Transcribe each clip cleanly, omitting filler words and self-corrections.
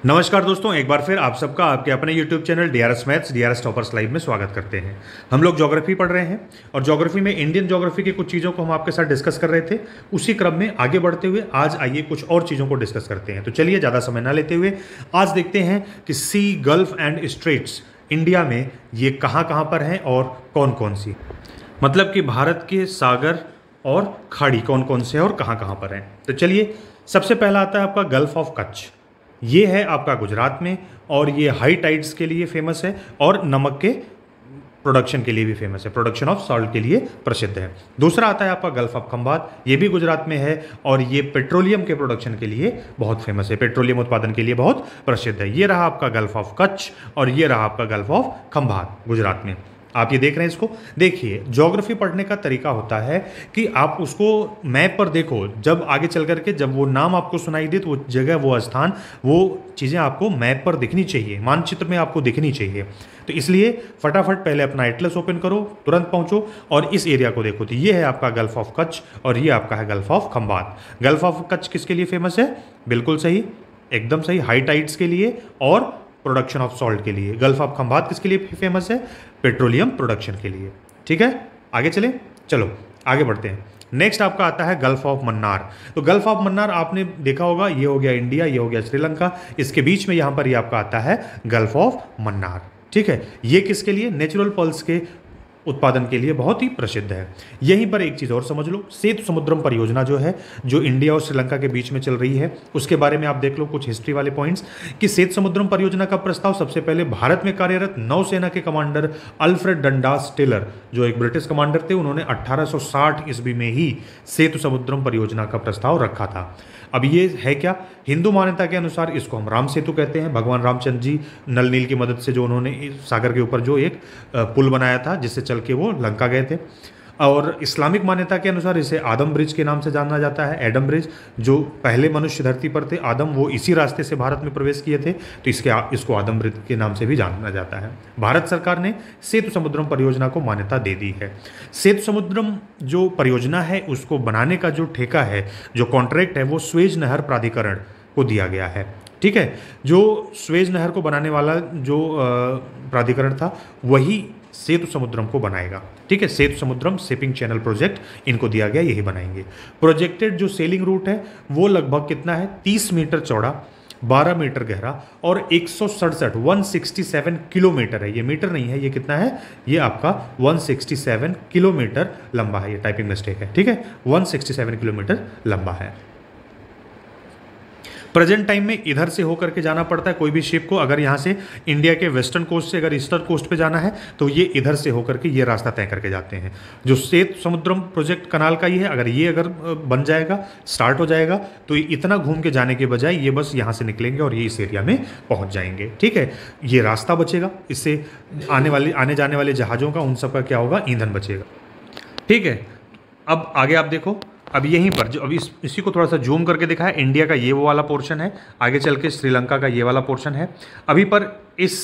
नमस्कार दोस्तों, एक बार फिर आप सबका आपके अपने YouTube channel DRS maths DRS toppers live में स्वागत करते हैं। हम लोग ज्योग्राफी पढ़ रहे हैं और ज्योग्राफी में इंडियन ज्योग्राफी की कुछ चीज़ों को हम आपके साथ डिस्कस कर रहे थे। उसी क्रम में आगे बढ़ते हुए आज आइए कुछ और चीज़ों को डिस्कस करते हैं। तो चलिए ज़्यादा समय ना लेते हुए आज देखते हैं कि सी, गल्फ एंड स्ट्रेट्स इंडिया में ये कहाँ पर हैं और कौन कौन सी, मतलब कि भारत के सागर और खाड़ी कौन कौन से हैं और कहाँ पर हैं। तो चलिए, सबसे पहला आता है आपका गल्फ ऑफ कच्छ। ये है आपका गुजरात में और ये हाई टाइड्स के लिए फेमस है और नमक के प्रोडक्शन के लिए भी फेमस है, प्रोडक्शन ऑफ सॉल्ट के लिए प्रसिद्ध है। दूसरा आता है आपका गल्फ ऑफ खंबात, ये भी गुजरात में है और ये पेट्रोलियम के प्रोडक्शन के लिए बहुत फेमस है, पेट्रोलियम उत्पादन के लिए बहुत प्रसिद्ध है। ये रहा आपका गल्फ ऑफ कच्छ और ये रहा आपका गल्फ ऑफ खंबात गुजरात में। आप ये देख रहे हैं, इसको देखिए। ज्योग्राफी पढ़ने का तरीका होता है कि आप उसको मैप पर देखो, जब आगे चल करके जब वो नाम आपको सुनाई दे तो वो जगह, वो स्थान, वो चीज़ें आपको मैप पर दिखनी चाहिए, मानचित्र में आपको दिखनी चाहिए। तो इसलिए फटाफट पहले अपना एटलस ओपन करो, तुरंत पहुंचो और इस एरिया को देखो। तो ये है आपका गल्फ ऑफ कच्छ और ये आपका है gulf of Khambhat. Gulf of Kutch किसके लिए फेमस है? बिल्कुल सही, एकदम सही, हाई टाइड्स के लिए और प्रोडक्शन ऑफ सॉल्ट के लिए। गल्फ ऑफ खंबात किसके लिए फेमस है? पेट्रोलियम प्रोडक्शन के लिए। ठीक है, आगे चले, चलो आगे बढ़ते हैं। नेक्स्ट आपका आता है गल्फ ऑफ मन्नार। तो गल्फ ऑफ मन्नार आपने देखा होगा, ये हो गया इंडिया, ये हो गया श्रीलंका, इसके बीच में यहाँ पर ये आपका आता है गल्फ ऑफ मन्नार। ठीक है, ये किसके लिए? नेचुरल पल्स के उत्पादन के लिए बहुत ही प्रसिद्ध है। यहीं पर एक चीज़ और समझ लो, सेतु समुद्रम परियोजना जो है, जो इंडिया और श्रीलंका के बीच में चल रही है, उसके बारे में आप देख लो कुछ हिस्ट्री वाले पॉइंट्स कि सेतु समुद्रम परियोजना का प्रस्ताव सबसे पहले भारत में कार्यरत नौसेना के कमांडर अल्फ्रेड डंडास टेलर, जो एक ब्रिटिश कमांडर थे, उन्होंने 1860 ईस्वी में ही सेतु समुद्रम परियोजना का प्रस्ताव रखा था। अब ये है क्या? हिंदू मान्यता के अनुसार इसको हम राम सेतु कहते हैं। भगवान रामचंद्र जी नल नील की मदद से जो उन्होंने सागर के ऊपर जो एक पुल बनाया था, जिससे चल के वो लंका गए थे। और इस्लामिक मान्यता के अनुसार इसे आदम ब्रिज के नाम से जाना जाता है। एडम ब्रिज, जो पहले मनुष्य धरती पर थे, आदम, वो इसी रास्ते से भारत में प्रवेश किए थे, तो इसको आदम ब्रिज के नाम से भी जाना जाता है। भारत सरकार ने सेतु समुद्रम परियोजना को मान्यता दे दी है। सेतु समुद्रम जो परियोजना है, उसको बनाने का जो ठेका है, जो कॉन्ट्रैक्ट है, वो स्वेज नहर प्राधिकरण को दिया गया है। ठीक है, जो स्वेज नहर को बनाने वाला जो प्राधिकरण था, वही सेतु समुद्रम को बनाएगा। ठीक है, सेतु समुद्रम शिपिंग चैनल प्रोजेक्ट इनको दिया गया, यही बनाएंगे। प्रोजेक्टेड जो सेलिंग रूट है वो लगभग कितना है? 30 मीटर चौड़ा, 12 मीटर गहरा और 167 किलोमीटर है। ये मीटर नहीं है, ये कितना है? ये आपका 167 किलोमीटर लंबा है। ये टाइपिंग मिस्टेक है। ठीक है, 167 किलोमीटर लंबा है। प्रेजेंट टाइम में इधर से होकर के जाना पड़ता है कोई भी शिप को। अगर यहाँ से इंडिया के वेस्टर्न कोस्ट से अगर ईस्टर्न कोस्ट पे जाना है तो ये इधर से होकर के ये रास्ता तय करके जाते हैं। जो सेतु समुद्रम प्रोजेक्ट कनाल का ही है, अगर ये बन जाएगा, स्टार्ट हो जाएगा, तो इतना घूम के जाने के बजाय ये बस यहाँ से निकलेंगे और ये इस एरिया में पहुँच जाएंगे। ठीक है, ये रास्ता बचेगा, इससे आने जाने वाले जहाज़ों का, उन सब का क्या होगा? ईंधन बचेगा। ठीक है, अब आगे आप देखो, अब यहीं पर जो अभी इसी को थोड़ा सा जूम करके दिखाया, इंडिया का ये वो वाला पोर्शन है, आगे चल के श्रीलंका का ये वाला पोर्शन है। अभी पर इस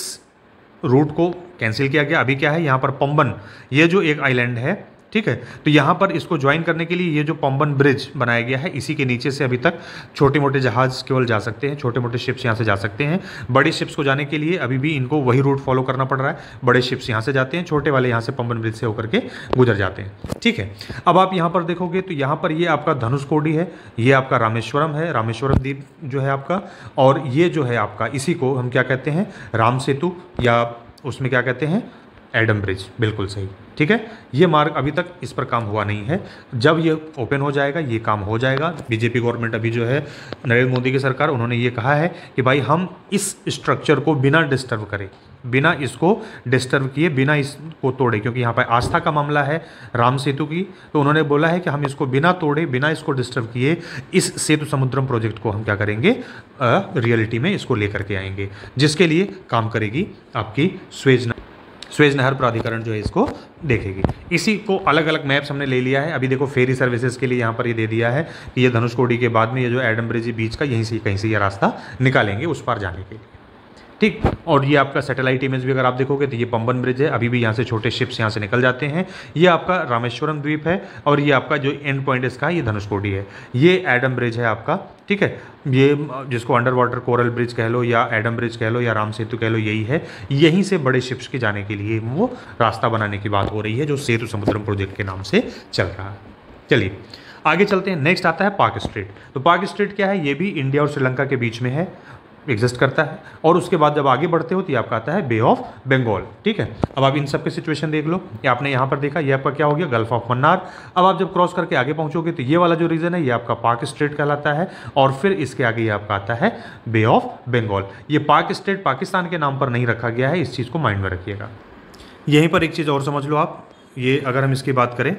रूट को कैंसिल किया गया। अभी क्या है यहाँ पर? पंबन, ये जो एक आइलैंड है, ठीक है, तो यहाँ पर इसको ज्वाइन करने के लिए ये जो पंबन ब्रिज बनाया गया है, इसी के नीचे से अभी तक छोटे मोटे जहाज़ केवल जा सकते हैं, छोटे मोटे शिप्स यहाँ से जा सकते हैं। बड़े शिप्स को जाने के लिए अभी भी इनको वही रूट फॉलो करना पड़ रहा है। बड़े शिप्स यहाँ से जाते हैं, छोटे वाले यहाँ से पंबन ब्रिज से होकर के गुजर जाते हैं। ठीक है, अब आप यहाँ पर देखोगे तो यहाँ पर ये आपका धनुषकोडी है, ये आपका रामेश्वरम है, रामेश्वरम द्वीप जो है आपका, और ये जो है आपका, इसी को हम क्या कहते हैं? राम सेतु, या उसमें क्या कहते हैं? Adam bridge. बिल्कुल सही। ठीक है, ये मार्ग अभी तक इस पर काम हुआ नहीं है। जब ये ओपन हो जाएगा, ये काम हो जाएगा। बीजेपी गवर्नमेंट अभी जो है, नरेंद्र मोदी की सरकार, उन्होंने ये कहा है कि भाई हम इस स्ट्रक्चर को बिना डिस्टर्ब करें, बिना इसको डिस्टर्ब किए, बिना इसको तोड़े, क्योंकि यहाँ पर आस्था का मामला है राम सेतु की, तो उन्होंने बोला है कि हम इसको बिना तोड़े, बिना इसको डिस्टर्ब किए, इस सेतु समुद्रम प्रोजेक्ट को हम क्या करेंगे? रियलिटी में इसको लेकर के आएंगे, जिसके लिए काम करेगी आपकी स्वेज नहर प्राधिकरण, जो है इसको देखेगी। इसी को अलग अलग मैप्स हमने ले लिया है। अभी देखो, फेरी सर्विसेज के लिए यहाँ पर ये दे दिया है कि ये धनुषकोडी के बाद में ये जो एडम ब्रिज बीच का, यहीं से कहीं से ये रास्ता निकालेंगे उस पार जाने के लिए। ठीक। और ये आपका सैटेलाइट इमेज भी अगर आप देखोगे तो ये पंबन ब्रिज है, अभी भी यहाँ से छोटे शिप्स यहाँ से निकल जाते हैं। ये आपका रामेश्वरम द्वीप है और ये आपका जो एंड पॉइंट इसका ये धनुषकोडी है। ये एडम ब्रिज है आपका, ठीक है। ये जिसको अंडर वाटर कोरल ब्रिज कह लो या एडम ब्रिज कह लो या राम सेतु कह लो, यही है। यहीं से बड़े शिप्स के जाने के लिए वो रास्ता बनाने की बात हो रही है जो सेतु समुद्रम प्रोजेक्ट के नाम से चल रहा है। चलिए आगे चलते हैं। नेक्स्ट आता है पाक स्ट्रेट। तो पाक स्ट्रेट क्या है, ये भी इंडिया और श्रीलंका के बीच में है, एग्जिस्ट करता है। और उसके बाद जब आगे बढ़ते हो तो ये आपका आता है बे ऑफ बंगाल, ठीक है। अब आप इन सब के सिचुएशन देख लो। ये आपने यहाँ पर देखा, ये आपका क्या हो गया, गल्फ ऑफ मन्नार। अब आप जब क्रॉस करके आगे पहुँचोगे तो ये वाला जो रीजन है ये आपका पाक स्ट्रेट कहलाता है। और फिर इसके आगे ये आपका आता है बे ऑफ बंगाल। ये पाक स्ट्रेट पाकिस्तान के नाम पर नहीं रखा गया है, इस चीज़ को माइंड में रखिएगा। यहीं पर एक चीज़ और समझ लो आप, ये अगर हम इसकी बात करें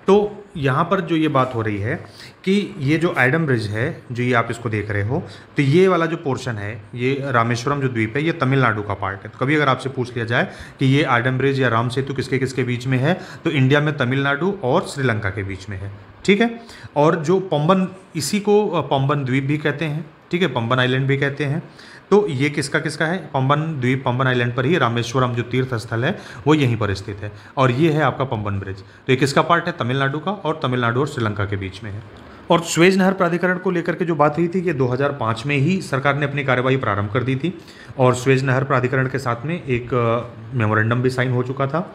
तो यहाँ पर जो ये बात हो रही है कि ये जो एडम ब्रिज है, जो ये आप इसको देख रहे हो, तो ये वाला जो पोर्शन है, ये रामेश्वरम जो द्वीप है, ये तमिलनाडु का पार्ट है। तो कभी अगर आपसे पूछ लिया जाए कि ये एडम ब्रिज या राम सेतु किसके किसके बीच में है, तो इंडिया में तमिलनाडु और श्रीलंका के बीच में है, ठीक है। और जो पंबन, इसी को पंबन द्वीप भी कहते हैं, ठीक है, पंबन आइलैंड भी कहते हैं। तो ये किसका किसका है, पंबन द्वीप, पंबन आइलैंड पर ही रामेश्वरम जो तीर्थ स्थल है वो यहीं पर स्थित है। और ये है आपका पंबन ब्रिज। तो ये किसका पार्ट है, तमिलनाडु का, और तमिलनाडु और श्रीलंका के बीच में है। और स्वेज नहर प्राधिकरण को लेकर के जो बात हुई थी कि 2005 में ही सरकार ने अपनी कार्यवाही प्रारंभ कर दी थी और स्वेज नहर प्राधिकरण के साथ में एक मेमोरेंडम भी साइन हो चुका था।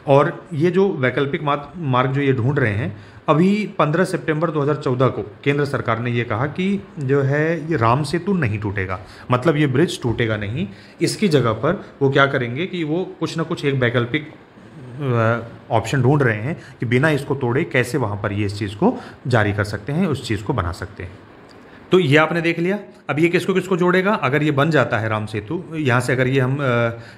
और ये जो वैकल्पिक मार्ग जो ये ढूंढ रहे हैं, अभी 15 सितंबर 2014 को केंद्र सरकार ने ये कहा कि जो है ये राम सेतु नहीं टूटेगा, मतलब ये ब्रिज टूटेगा नहीं। इसकी जगह पर वो क्या करेंगे कि वो कुछ ना कुछ एक वैकल्पिक ऑप्शन ढूंढ रहे हैं कि बिना इसको तोड़े कैसे वहाँ पर ये इस चीज़ को जारी कर सकते हैं, उस चीज़ को बना सकते हैं। तो ये आपने देख लिया। अब ये किसको किसको जोड़ेगा, अगर ये बन जाता है राम सेतु, यहाँ से अगर ये हम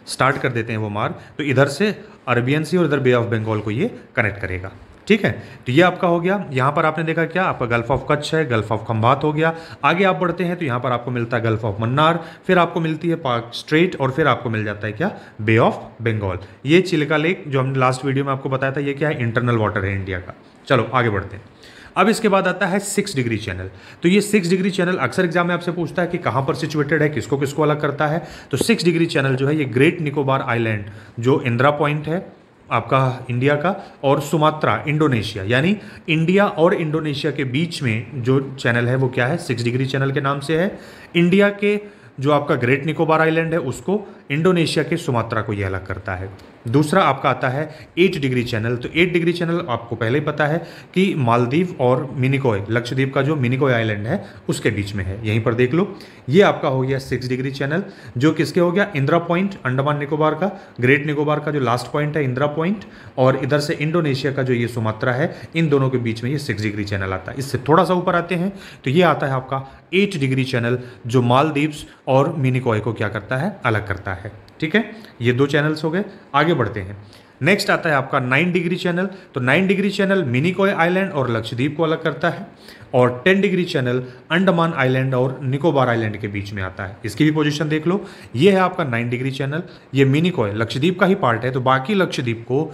स्टार्ट कर देते हैं वो मार्ग, तो इधर से अरबियन सी और इधर बे ऑफ बंगाल को ये कनेक्ट करेगा, ठीक है। तो ये आपका हो गया। यहाँ पर आपने देखा क्या, आपका गल्फ ऑफ कच्छ है, गल्फ ऑफ खंभात हो गया। आगे आप बढ़ते हैं तो यहाँ पर आपको मिलता है गल्फ ऑफ मन्नार, फिर आपको मिलती है पाक स्ट्रेट, और फिर आपको मिल जाता है क्या, बे ऑफ बंगाल। ये चिलिका लेक जो हमने लास्ट वीडियो में आपको बताया था, ये क्या है, इंटरनल वाटर है इंडिया का। चलो आगे बढ़ते हैं। अब इसके बाद आता है 6 डिग्री चैनल। तो ये 6 डिग्री चैनल अक्सर एग्जाम में आपसे पूछता है कि कहाँ पर सिचुएटेड है, किसको किसको अलग करता है। तो 6 डिग्री चैनल जो है ये ग्रेट निकोबार आइलैंड जो इंदिरा पॉइंट है आपका इंडिया का, और सुमात्रा इंडोनेशिया, यानी इंडिया और इंडोनेशिया के बीच में जो चैनल है वो क्या है, 6 डिग्री चैनल के नाम से है। इंडिया के जो आपका ग्रेट निकोबार आइलैंड है उसको, इंडोनेशिया के सुमात्रा को ये अलग करता है। दूसरा आपका आता है 8 डिग्री चैनल। तो 8 डिग्री चैनल आपको पहले ही पता है कि मालदीव और मिनिकॉय, लक्षद्वीप का जो मिनिकॉय आइलैंड है उसके बीच में है, यहीं पर देख लो। ये आपका हो गया 6 डिग्री चैनल, जो किसके हो गया, इंदिरा पॉइंट अंडमान निकोबार का, ग्रेट निकोबार का जो लास्ट पॉइंट है इंदिरा पॉइंट, और इधर से इंडोनेशिया का जो ये सुमात्रा है, इन दोनों के बीच में ये 6 डिग्री चैनल आता है। इससे थोड़ा सा ऊपर आते हैं तो ये आता है आपका 8 डिग्री चैनल, जो मालदीव्स और मिनिकॉय को क्या करता है, अलग करता है, ठीक है। ये 2 चैनल्स हो गए। आगे बढ़ते हैं। नेक्स्ट आता है आपका 9 डिग्री चैनल। तो 9 डिग्री चैनल मिनिकॉय आइलैंड और लक्षद्वीप को अलग करता है, और 10 डिग्री चैनल अंडमान आइलैंड और निकोबार आइलैंड के बीच में आता है। इसकी भी पोजीशन देख लो। ये है आपका 9 डिग्री चैनल। ये मिनिकॉय लक्षद्वीप का ही पार्ट है, तो बाकी लक्षद्वीप को,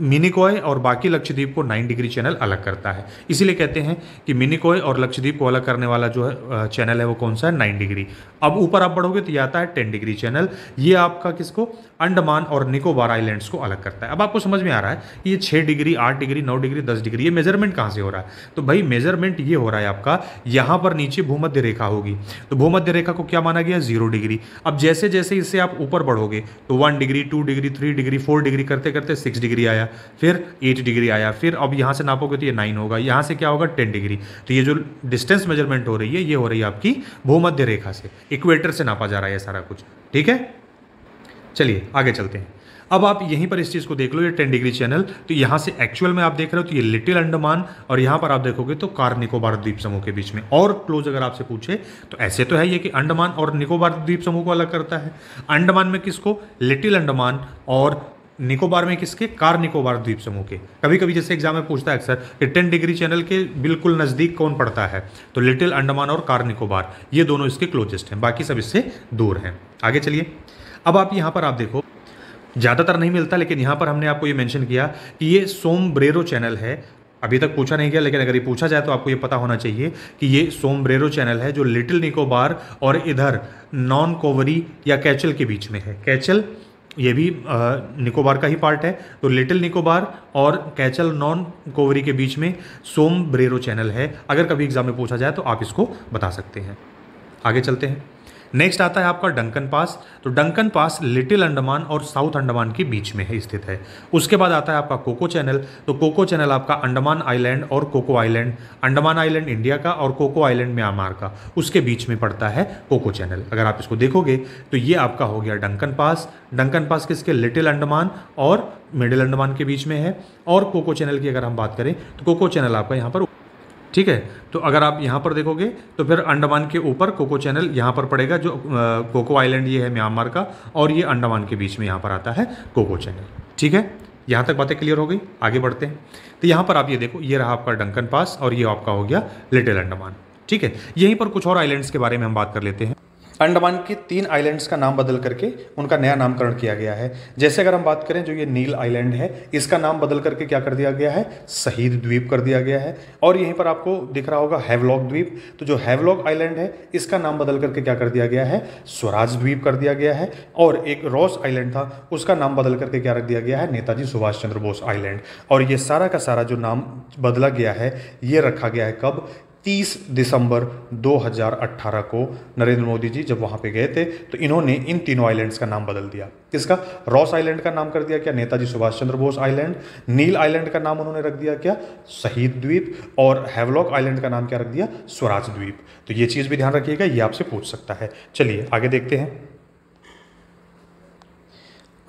मिनिकॉय और बाकी लक्षद्वीप को 9 डिग्री चैनल अलग करता है। इसीलिए कहते हैं कि मिनिकॉय और लक्षद्वीप को अलग करने वाला जो है चैनल है वो कौन सा है, 9 डिग्री। अब ऊपर आप बढ़ोगे तो ये आता है 10 डिग्री चैनल। ये आपका किसको, अंडमान और निकोबार आइलैंड्स को अलग करता है। अब आपको समझ में आ रहा है कि ये 6 डिग्री, 8 डिग्री, 9 डिग्री, 10 डिग्री, ये मेजरमेंट कहाँ से हो रहा है। तो भाई मेजरमेंट ये हो रहा है आपका, यहाँ पर नीचे भूमध्य रेखा होगी, तो भूमध्य रेखा को क्या माना गया, 0 डिग्री। अब जैसे जैसे इससे आप ऊपर बढ़ोगे तो 1 डिग्री, 2 डिग्री, 3 डिग्री, 4 डिग्री करते करते 6 डिग्री आया, फिर 8 डिग्री आया, फिर अब यहाँ से नापोगे तो ये 9 होगा, यहाँ से क्या होगा 10 डिग्री। तो ये जो डिस्टेंस मेजरमेंट हो रही है ये हो रही है आपकी भूमध्य रेखा से, इक्वेटर से नापा जा रहा है सारा कुछ, ठीक है। चलिए आगे चलते हैं। अब आप यहीं पर इस चीज़ को देख लो, ये 10 डिग्री चैनल, तो यहाँ से एक्चुअल में आप देख रहे हो तो ये लिटिल अंडमान, और यहाँ पर आप देखोगे तो कार निकोबार द्वीप समूह के बीच में। और क्लोज अगर आपसे पूछे तो ऐसे तो है ये कि अंडमान और निकोबार द्वीप समूह को अलग करता है। अंडमान में किसको, लिटिल अंडमान, और निकोबार में किसके, कार निकोबार द्वीप समूह के। कभी कभी जैसे एग्जाम में पूछता है अक्सर कि 10 डिग्री चैनल के बिल्कुल नज़दीक कौन पड़ता है, तो लिटिल अंडमान और कार निकोबार, ये दोनों इसके क्लोजेस्ट हैं, बाकी सब इससे दूर हैं। आगे चलिए। अब आप यहाँ पर आप देखो, ज़्यादातर नहीं मिलता लेकिन यहाँ पर हमने आपको ये मेंशन किया कि ये सोमब्रेरो चैनल है अभी तक पूछा नहीं गया, लेकिन अगर ये पूछा जाए तो आपको ये पता होना चाहिए कि ये सोमब्रेरो चैनल है जो लिटिल निकोबार और इधर नॉन कोवरी या कैचल के बीच में है। कैचल ये भी निकोबार का ही पार्ट है, तो लिटिल निकोबार और कैचल नॉन कोवरी के बीच में सोमब्रेरो चैनल है। अगर कभी एग्जाम में पूछा जाए तो आप इसको बता सकते हैं। आगे चलते हैं। नेक्स्ट आता है आपका डंकन पास। तो डंकन पास लिटिल अंडमान और साउथ अंडमान के बीच में है स्थित है। उसके बाद आता है आपका कोको चैनल। तो कोको चैनल आपका अंडमान आइलैंड और Coco island, Andaman island India का और कोको आइलैंड म्यांमार का, उसके बीच में पड़ता है कोको चैनल। अगर आप इसको देखोगे तो ये आपका हो गया डंकन पास। डंकन पास किसके? लिटिल अंडमान और मिडिल अंडमान के बीच में है। और कोको चैनल की अगर हम बात करें तो कोको चैनल आपका यहाँ पर, ठीक है। तो अगर आप यहाँ पर देखोगे तो फिर अंडमान के ऊपर कोको चैनल यहाँ पर पड़ेगा, जो कोको आइलैंड ये है म्यांमार का, और ये अंडमान के बीच में यहाँ पर आता है कोको चैनल। ठीक है, यहाँ तक बातें क्लियर हो गई। आगे बढ़ते हैं। तो यहाँ पर आप ये देखो, ये रहा आपका डंकन पास और ये आपका हो गया लिटिल अंडमान। ठीक है, यहीं पर कुछ और आइलैंड्स के बारे में हम बात कर लेते हैं। अंडमान के 3 आइलैंड्स का नाम बदल करके उनका नया नामकरण किया गया है। जैसे अगर हम बात करें, जो ये नील आइलैंड है, इसका नाम बदल करके क्या कर दिया गया है? शहीद द्वीप कर दिया गया है। और यहीं पर आपको दिख रहा होगा हैवलॉक द्वीप। तो जो हैवलॉक आइलैंड है, इसका नाम बदल करके क्या कर दिया गया है? स्वराज द्वीप कर दिया गया है। और एक रॉस आइलैंड था, उसका नाम बदल करके क्या रख दिया गया है? नेताजी सुभाष चंद्र बोस आइलैंड। और ये सारा का सारा जो नाम बदला गया है, ये रखा गया है कब? 30 दिसंबर 2018 को नरेंद्र मोदी जी जब वहाँ पे गए थे, तो इन्होंने इन तीनों आइलैंड्स का नाम बदल दिया। किसका? रॉस आइलैंड का नाम कर दिया क्या? नेताजी सुभाष चंद्र बोस आइलैंड। नील आइलैंड का नाम उन्होंने रख दिया क्या? शहीद द्वीप। और हैवलॉक आइलैंड का नाम क्या रख दिया? स्वराज द्वीप। तो ये चीज़ भी ध्यान रखिएगा, ये आपसे पूछ सकता है। चलिए आगे देखते हैं।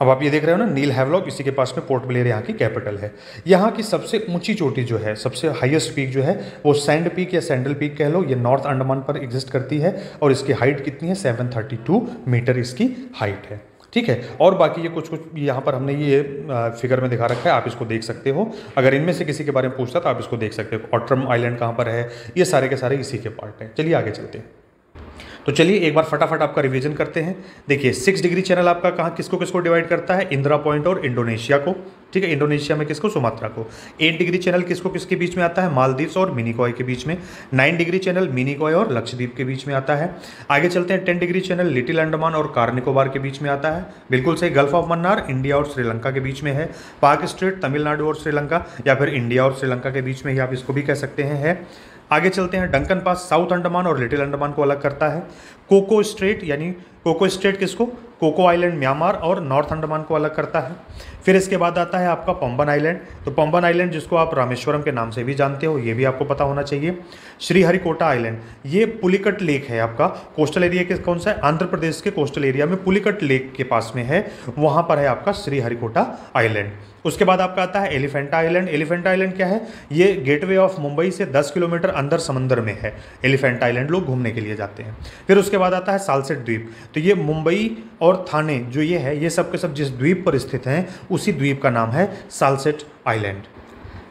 अब आप ये देख रहे हो ना, नील हैवलॉक, इसी के पास में पोर्ट ब्लेयर यहाँ की कैपिटल है। यहाँ की सबसे ऊंची चोटी जो है, सबसे हाईएस्ट पीक जो है, वो सैंड पीक या सैंडल पीक कह लो, ये नॉर्थ अंडमान पर एग्जिस्ट करती है। और इसकी हाइट कितनी है? 732 मीटर इसकी हाइट है। ठीक है, और बाकी ये कुछ यहाँ पर हमने ये फिगर में दिखा रखा है, आप इसको देख सकते हो। अगर इनमें से किसी के बारे में पूछता तो आप इसको देख सकते हो। ऑट्रम आइलैंड कहाँ पर है, ये सारे के सारे इसी के पार्ट हैं। चलिए आगे चलते हैं। तो चलिए एक बार फटाफट आपका रिवीजन करते हैं। देखिए 6 डिग्री चैनल आपका कहाँ किसको किसको डिवाइड करता है? इंदिरा पॉइंट और इंडोनेशिया को। ठीक है, इंडोनेशिया में किसको? सुमात्रा को। 8 डिग्री चैनल किसको किसके बीच में आता है? मालदीव्स और मिनिकॉय के बीच में। 9 डिग्री चैनल मिनिकॉय और लक्षद्वीप के बीच में आता है। आगे चलते हैं। 10 डिग्री चैनल लिटिल अंडमान और कार निकोबार के बीच में आता है। बिल्कुल सही। गल्फ ऑफ मन्नार इंडिया और श्रीलंका के बीच में है। पाक स्ट्रेट तमिलनाडु और श्रीलंका, या फिर इंडिया और श्रीलंका के बीच में ही आप इसको भी कह सकते हैं है। आगे चलते हैं। डंकन पास साउथ अंडमान और लिटिल अंडमान को अलग करता है। कोको स्ट्रेट, यानी कोको स्ट्रेट किसको? कोको आइलैंड म्यांमार और नॉर्थ अंडमान को अलग करता है। फिर इसके बाद आता है आपका पंबन आइलैंड। तो पंबन आइलैंड जिसको आप रामेश्वरम के नाम से भी जानते हो, ये भी आपको पता होना चाहिए। श्रीहरिकोटा आइलैंड, ये पुलिकट लेक है आपका, कोस्टल एरिया के कौन सा है? आंध्र प्रदेश के कोस्टल एरिया में पुलिकट लेक के पास में है, वहाँ पर है आपका श्रीहरिकोटा आइलैंड। उसके बाद आपका आता है एलिफेंटा आइलैंड। एलिफेंटा आइलैंड क्या है? ये गेटवे ऑफ मुंबई से 10 किलोमीटर अंदर समंदर में है। एलिफेंटा आइलैंड लोग घूमने के लिए जाते हैं। फिर उसके बाद आता है सालसेट द्वीप। तो ये मुंबई और थाने जो ये है, ये सब के सब जिस द्वीप पर स्थित हैं, उसी द्वीप का नाम है सालसेट आइलैंड।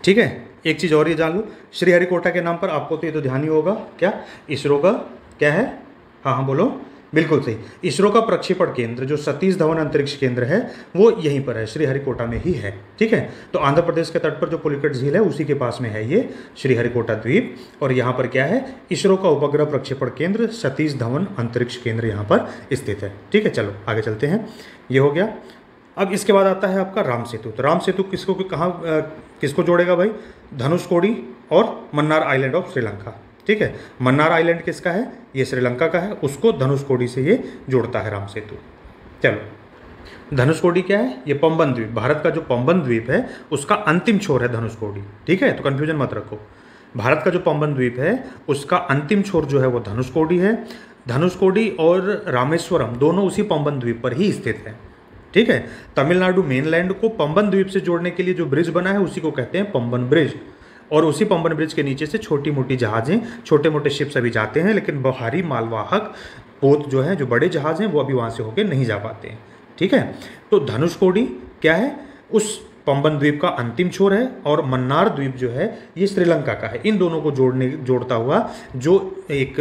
ठीक है, एक चीज़ और ये जान लो, श्रीहरिकोटा के नाम पर आपको तो ये तो ध्यान ही होगा, क्या इसरो का क्या है? हाँ हाँ बोलो, बिल्कुल सही। इसरो का प्रक्षेपण केंद्र जो सतीश धवन अंतरिक्ष केंद्र है, वो यहीं पर है, श्रीहरिकोटा में ही है। ठीक है, तो आंध्र प्रदेश के तट पर जो पुलिकट झील है, उसी के पास में है ये श्रीहरिकोटा द्वीप। और यहाँ पर क्या है? इसरो का उपग्रह प्रक्षेपण केंद्र सतीश धवन अंतरिक्ष केंद्र यहाँ पर स्थित है। ठीक है, चलो आगे चलते हैं। ये हो गया। अब इसके बाद आता है आपका राम सेतु। तो राम सेतु किसको कहाँ किसको जोड़ेगा भाई? धनुषकोडी और मन्नार आइलैंड ऑफ श्रीलंका। ठीक है, मन्नार आइलैंड किसका है? ये श्रीलंका का है, उसको धनुषकोडी से ये जोड़ता है राम सेतु। चलो, धनुषकोडी क्या है? ये पंबन द्वीप, भारत का जो पंबन द्वीप है उसका अंतिम छोर है धनुषकोडी। ठीक है, तो कंफ्यूजन मत रखो। भारत का जो पंबन द्वीप है उसका अंतिम छोर जो है वो धनुषकोडी है। धनुषकोडी और रामेश्वरम दोनों उसी पंबन द्वीप पर ही स्थित है। ठीक है, तमिलनाडु मेनलैंड को पंबन द्वीप से जोड़ने के लिए जो ब्रिज बना है उसी को कहते हैं पंबन ब्रिज। और उसी पंबन ब्रिज के नीचे से छोटी मोटी जहाज़ें, छोटे मोटे शिप्स अभी जाते हैं, लेकिन भारी मालवाहक पोत जो है, जो बड़े जहाज़ हैं, वो अभी वहाँ से होकर नहीं जा पाते हैं। ठीक है, तो धनुषकोडी क्या है? उस पंबन द्वीप का अंतिम छोर है, और मन्नार द्वीप जो है ये श्रीलंका का है। इन दोनों को जोड़ता हुआ जो एक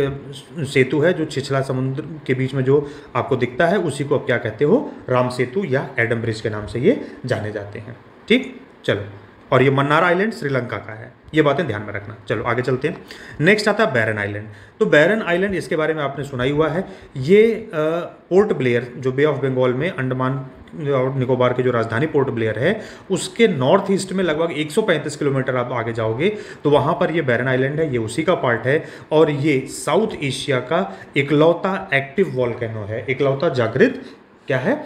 सेतु है, जो छिछला समुद्र के बीच में जो आपको दिखता है, उसी को आप क्या कहते हो? राम सेतु या एडम ब्रिज के नाम से ये जाने जाते हैं। ठीक, चलो और ये मन्नार आइलैंड श्रीलंका का है। ये बातें ध्यान में रखना। चलो आगे चलते हैं। नेक्स्ट आता है बैरन आइलैंड। तो बैरन आइलैंड, इसके बारे में आपने सुना ही हुआ है। ये पोर्ट ब्लेयर, जो बे ऑफ बंगाल में अंडमान और निकोबार की जो राजधानी पोर्ट ब्लेयर है, उसके नॉर्थ ईस्ट में लगभग 135 किलोमीटर आप आगे जाओगे तो वहाँ पर ये बैरन आइलैंड है। ये उसी का पार्ट है और ये साउथ एशिया का इकलौता एक्टिव वॉल्केनो है। इकलौता जागृत क्या है?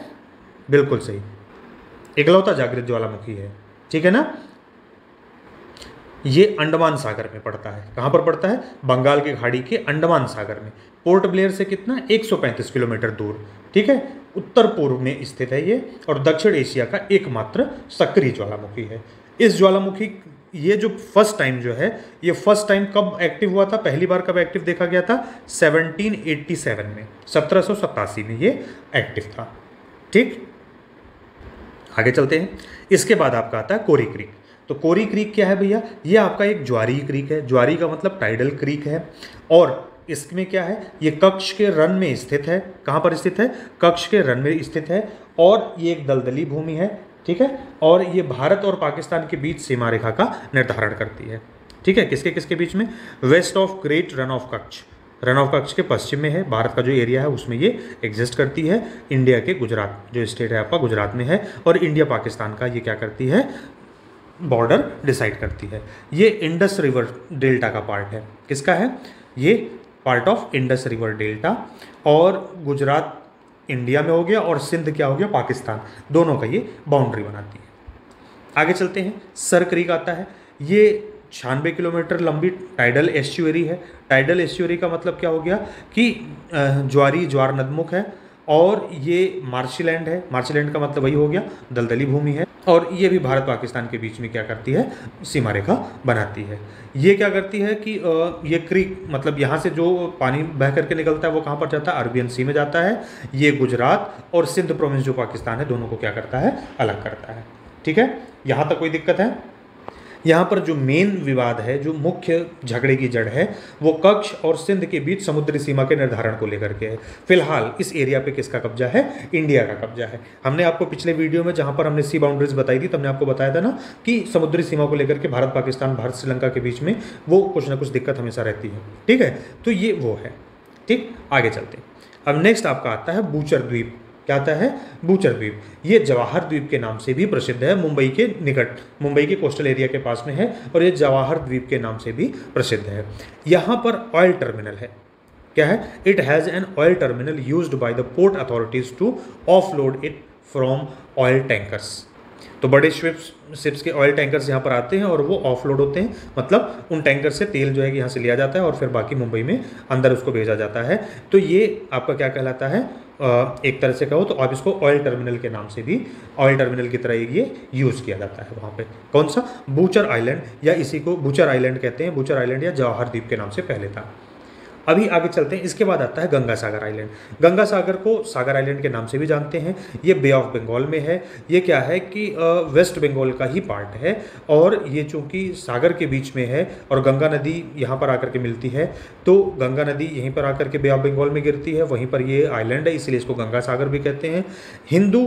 बिल्कुल सही, इकलौता जागृत ज्वालामुखी है। ठीक है ना। ये अंडमान सागर में पड़ता है। कहाँ पर पड़ता है? बंगाल की खाड़ी के अंडमान सागर में। पोर्ट ब्लेयर से कितना? 135 किलोमीटर दूर। ठीक है, उत्तर पूर्व में स्थित है ये और दक्षिण एशिया का एकमात्र सक्रिय ज्वालामुखी है। इस ज्वालामुखी, ये जो फर्स्ट टाइम जो है, ये फर्स्ट टाइम कब एक्टिव हुआ था? पहली बार कब एक्टिव देखा गया था? 1787 में, 1787 में ये एक्टिव था। ठीक, आगे चलते हैं। इसके बाद आपका आता है कोरी क्रीक। तो कोरी क्रीक क्या है भैया? ये आपका एक ज्वारी क्रीक है। ज्वारी का मतलब टाइडल क्रीक है और इसमें क्या है? ये कक्ष के रन में स्थित है। कहाँ पर स्थित है? कक्ष के रन में स्थित है और ये एक दलदली भूमि है। ठीक है, और ये भारत और पाकिस्तान के बीच सीमा रेखा का निर्धारण करती है। ठीक है, किसके किसके बीच में? West of great Rann of Kutch. Rann of Kutch के पश्चिम में है। भारत का जो एरिया है उसमें ये एग्जिस्ट करती है। इंडिया के गुजरात, जो स्टेट है आपका, गुजरात में है और इंडिया पाकिस्तान का ये क्या करती है? बॉर्डर डिसाइड करती है। ये इंडस रिवर डेल्टा का पार्ट है। किसका है? ये part of Indus river delta. और गुजरात इंडिया में हो गया और सिंध क्या हो गया? पाकिस्तान। दोनों का ये बाउंड्री बनाती है। आगे चलते हैं। सर क्रीक आता है। ये 96 किलोमीटर लंबी टाइडल एस्चुअरी है। टाइडल एस्चुअरी का मतलब क्या हो गया कि ज्वारी, ज्वार नदमुख है और ये मार्शीलैंड है। मार्शीलैंड का मतलब वही हो गया दलदली भूमि है और ये भी भारत पाकिस्तान के बीच में क्या करती है? सीमा रेखा बनाती है। ये क्या करती है कि ये क्रीक, मतलब यहाँ से जो पानी बह करके निकलता है वो कहाँ पर जाता है? अरबियन सी में जाता है। ये गुजरात और सिंध प्रोविंस जो पाकिस्तान है, दोनों को क्या करता है? अलग करता है। ठीक है, यहाँ तक कोई दिक्कत है? यहाँ पर जो मेन विवाद है, जो मुख्य झगड़े की जड़ है, वो कच्छ और सिंध के बीच समुद्री सीमा के निर्धारण को लेकर के है। फिलहाल इस एरिया पे किसका कब्जा है? इंडिया का कब्जा है। हमने आपको पिछले वीडियो में जहाँ पर हमने सी बाउंड्रीज बताई थी, तब हमने आपको बताया था ना कि समुद्री सीमा को लेकर के भारत पाकिस्तान, भारत श्रीलंका के बीच में वो कुछ ना कुछ दिक्कत हमेशा रहती है। ठीक है, तो ये वो है। ठीक, आगे चलते हैं। अब नेक्स्ट आपका आता है बूचर द्वीप। क्या आता है? बूचर द्वीप। ये जवाहर द्वीप के नाम से भी प्रसिद्ध है। मुंबई के निकट, मुंबई के कोस्टल एरिया के पास में है और ये जवाहर द्वीप के नाम से भी प्रसिद्ध है। यहाँ पर ऑयल टर्मिनल है। क्या है? It has an oil terminal used by the port authorities to offload it from oil tankers. तो बड़े शिप्स के ऑयल टैंकर्स यहाँ पर आते हैं और वो ऑफलोड होते हैं, मतलब उन टैंकर से तेल जो है कि यहाँ से लिया जाता है और फिर बाकी मुंबई में अंदर उसको भेजा जाता है। तो ये आपका क्या कहलाता है? एक तरह से कहो तो आप इसको ऑयल टर्मिनल के नाम से भी, ऑयल टर्मिनल की तरह ये यूज़ किया जाता है वहाँ पे। कौन सा? बूचर आइलैंड, या इसी को बूचर आइलैंड कहते हैं। बूचर आइलैंड या जवाहर द्वीप के नाम से पहले था। अभी आगे चलते हैं। इसके बाद आता है गंगा सागर आइलैंड। गंगा सागर को सागर आइलैंड के नाम से भी जानते हैं। ये बे ऑफ बंगाल में है। ये क्या है कि वेस्ट बंगाल का ही पार्ट है और ये चूँकि सागर के बीच में है और गंगा नदी यहाँ पर आकर के मिलती है, तो गंगा नदी यहीं पर आकर के बे ऑफ बंगाल में गिरती है, वहीं पर ये आइलैंड है, इसलिए इसको गंगा सागर भी कहते हैं। हिंदू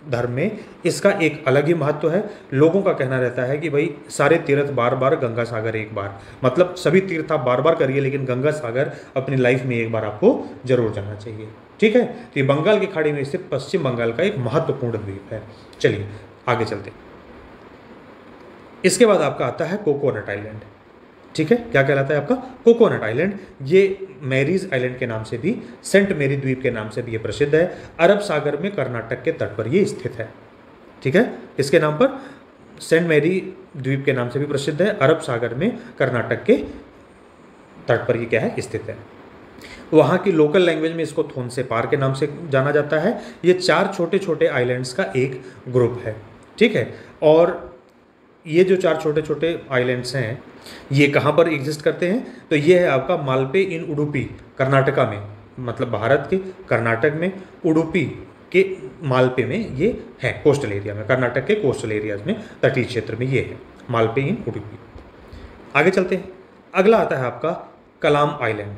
धर्म में इसका एक अलग ही महत्व है। लोगों का कहना रहता है कि भाई सारे तीर्थ बार बार, गंगा सागर एक बार, मतलब सभी तीर्थ आप बार बार करिए लेकिन गंगा सागर अपनी लाइफ में एक बार आपको जरूर जाना चाहिए। ठीक है, तो ये बंगाल की खाड़ी में स्थित पश्चिम बंगाल का एक महत्वपूर्ण द्वीप है। चलिए आगे चलते हैं। इसके बाद आपका आता है कोकोनट आइलैंड। ठीक है, क्या कहलाता है आपका? Coconut island. ये मैरीज आइलैंड के नाम से भी, सेंट मैरी द्वीप के नाम से भी ये प्रसिद्ध है। अरब सागर में कर्नाटक के तट पर ये स्थित है। ठीक है, इसके नाम पर सेंट मैरी द्वीप के नाम से भी प्रसिद्ध है। अरब सागर में कर्नाटक के तट पर ये क्या है? स्थित है। वहाँ की लोकल लैंग्वेज में इसको थोनसे पार के नाम से जाना जाता है। ये 4 छोटे छोटे आइलैंड्स का एक ग्रुप है। ठीक है, और ये जो 4 छोटे छोटे आइलैंड्स हैं, ये कहाँ पर एग्जिस्ट करते हैं? तो ये है आपका मालपे इन उडुपी, कर्नाटका में, मतलब भारत के कर्नाटक में उडुपी के मालपे में ये है, कोस्टल एरिया में, कर्नाटक के कोस्टल एरियाज में, तटीय क्षेत्र में ये है मालपे इन उडुपी। आगे चलते हैं। अगला आता है आपका कलाम आइलैंड।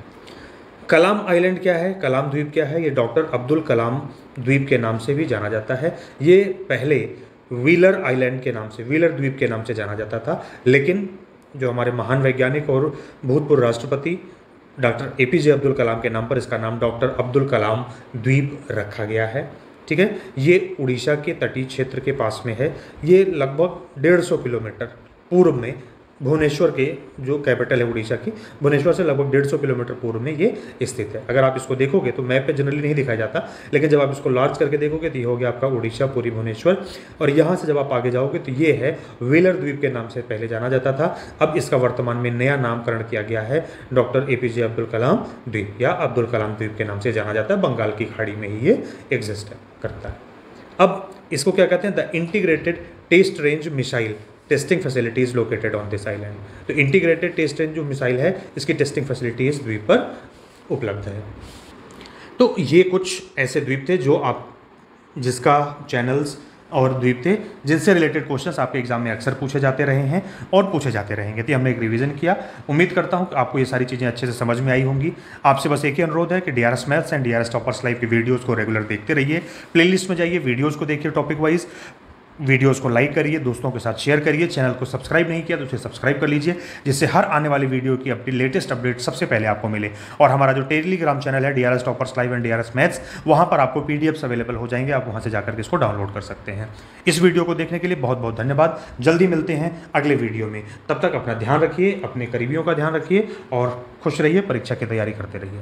कलाम आइलैंड क्या है? कलाम द्वीप क्या है? ये डॉक्टर अब्दुल कलाम द्वीप के नाम से भी जाना जाता है। ये पहले व्हीलर आइलैंड के नाम से, व्हीलर द्वीप के नाम से जाना जाता था। लेकिन जो हमारे महान वैज्ञानिक और भूतपूर्व राष्ट्रपति डॉक्टर APJ अब्दुल कलाम के नाम पर इसका नाम डॉक्टर अब्दुल कलाम द्वीप रखा गया है। ठीक है, ये उड़ीसा के तटीय क्षेत्र के पास में है। ये लगभग 150 किलोमीटर पूर्व में भुवनेश्वर के, जो कैपिटल है उड़ीसा की, भुवनेश्वर से लगभग 150 किलोमीटर पूर्व में ये स्थित है। अगर आप इसको देखोगे तो मैप पे जनरली नहीं दिखाया जाता, लेकिन जब आप इसको लार्ज करके देखोगे तो ये हो गया आपका उड़ीसा, पूरी भुवनेश्वर। और यहाँ से जब आप आगे जाओगे तो ये है व्हीलर द्वीप के नाम से पहले जाना जाता था। अब इसका वर्तमान में नया नामकरण किया गया है डॉक्टर APJ अब्दुल कलाम द्वीप, या अब्दुल कलाम द्वीप के नाम से जाना जाता है। बंगाल की खाड़ी में ही ये एग्जिस्ट करता है। अब इसको क्या कहते हैं? The integrated test range missile testing facilities located on this island. तो इंटीग्रेटेड टेस्ट रेंज जो मिसाइल है, इसकी टेस्टिंग फैसिलिटीज द्वीप पर उपलब्ध है। तो ये कुछ ऐसे द्वीप थे जो जिसका चैनल्स और द्वीप थे जिनसे रिलेटेड क्वेश्चंस आपके एग्जाम में अक्सर पूछे जाते रहे हैं और पूछे जाते रहेंगे। तो हमने एक रिवीजन किया। उम्मीद करता हूं कि आपको ये सारी चीज़ें अच्छे से समझ में आई होंगी। आपसे बस एक ही अनुरोध है कि DRS maths and DRS toppers live की वीडियोस को रेगुलर देखते रहिए। प्लेलिस्ट में जाइए, वीडियोज़ को देखिए टॉपिक वाइज, वीडियोस को लाइक करिए, दोस्तों के साथ शेयर करिए। चैनल को सब्सक्राइब नहीं किया तो उसे सब्सक्राइब कर लीजिए, जिससे हर आने वाली वीडियो की लेटेस्ट अपडेट सबसे पहले आपको मिले। और हमारा जो टेलीग्राम चैनल है DRS toppers live and DRS maths, वहाँ पर आपको PDFs अवेलेबल हो जाएंगे, आप वहाँ से जाकर के इसको डाउनलोड कर सकते हैं। इस वीडियो को देखने के लिए बहुत बहुत धन्यवाद। जल्दी मिलते हैं अगले वीडियो में। तब तक अपना ध्यान रखिए, अपने करीबियों का ध्यान रखिए और खुश रहिए, परीक्षा की तैयारी करते रहिए।